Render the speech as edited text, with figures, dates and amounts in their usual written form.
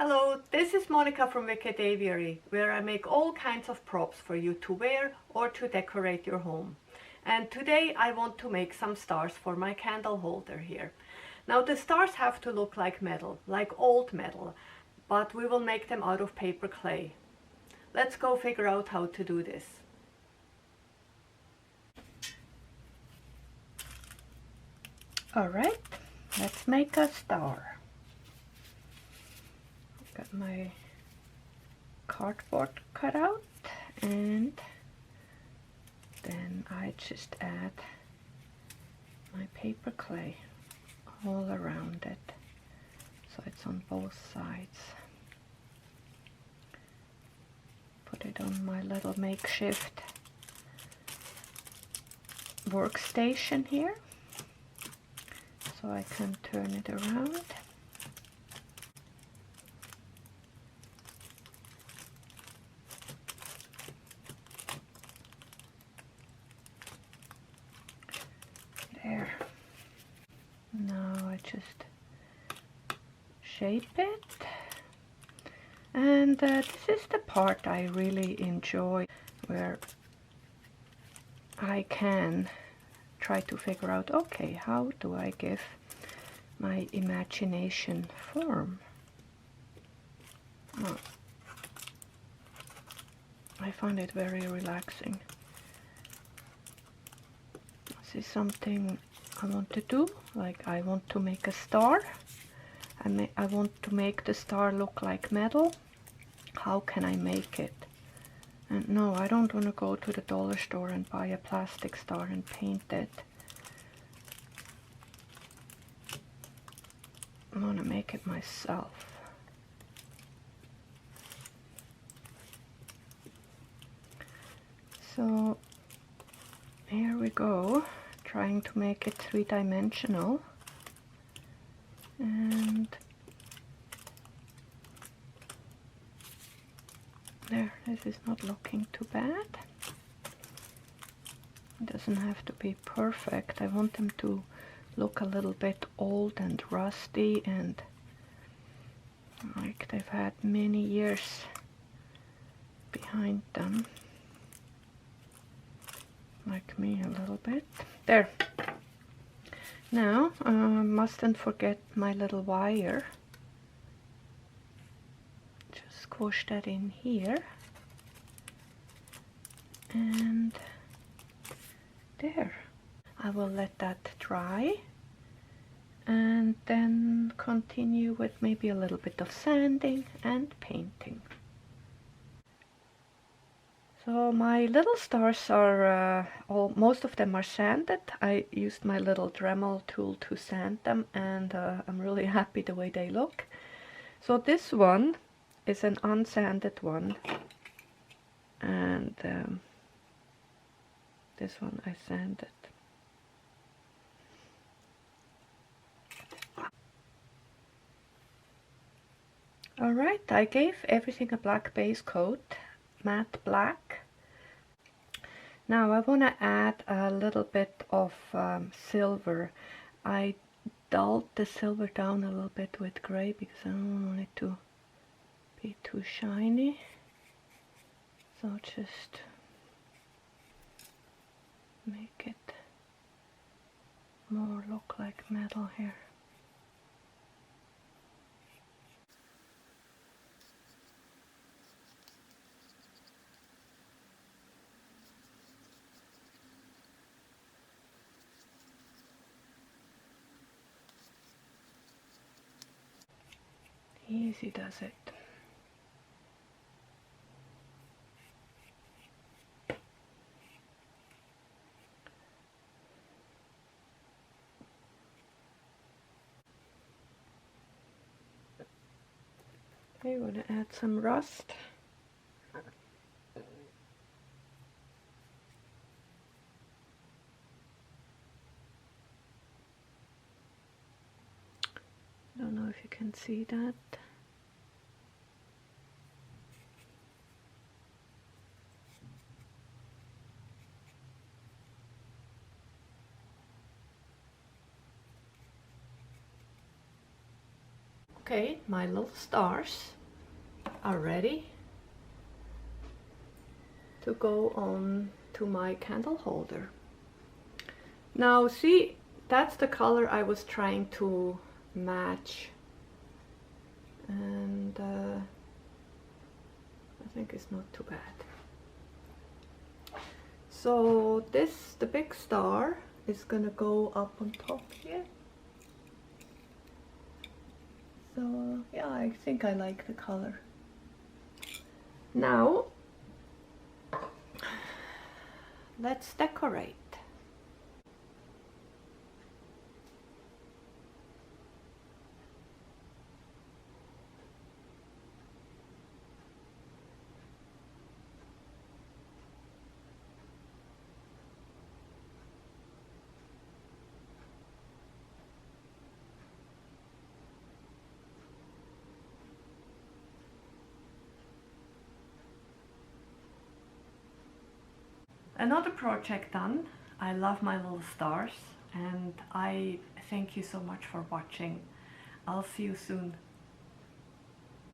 Hello, this is Monica from Wicked Aviary, where I make all kinds of props for you to wear or to decorate your home. And today I want to make some stars for my candle holder here. Now the stars have to look like metal, like old metal, but we will make them out of paper clay. Let's go figure out how to do this. Alright, let's make a star. Got my cardboard cut out, and then I just add my paper clay all around it, so it's on both sides. Put it on my little makeshift workstation here, so I can turn it around. There. Now I just shape it, and this is the part I really enjoy, where I can try to figure out, okay, how do I give my imagination form? Oh, I find it very relaxing. This is something I want to do, like I want to make a star. I want to make the star look like metal. How can I make it? And no, I don't want to go to the dollar store and buy a plastic star and paint it. I want to make it myself. So here we go, trying to make it three-dimensional. And there, this is not looking too bad. It doesn't have to be perfect. I want them to look a little bit old and rusty, and like they've had many years behind them. Like me a little bit. There. Now, mustn't forget my little wire. Just squish that in here. And there. I will let that dry, and then continue with maybe a little bit of sanding and painting. So my little stars are, most of them are sanded. I used my little Dremel tool to sand them, and I'm really happy the way they look. So this one is an unsanded one, and this one I sanded. Alright, I gave everything a black base coat, matte black. Now I want to add a little bit of silver. I dulled the silver down a little bit with gray because I don't want it to be too shiny. So just make it more look like metal here. Easy does it. Okay, I'm going to add some rust. I don't know if you can see that. Okay, my little stars are ready to go on to my candle holder. Now see, that's the color I was trying to match, and I think it's not too bad. So this, the big star, is gonna go up on top here. So yeah, I think I like the color. Now let's decorate. Another project done. I love my little stars, and I thank you so much for watching. I'll see you soon.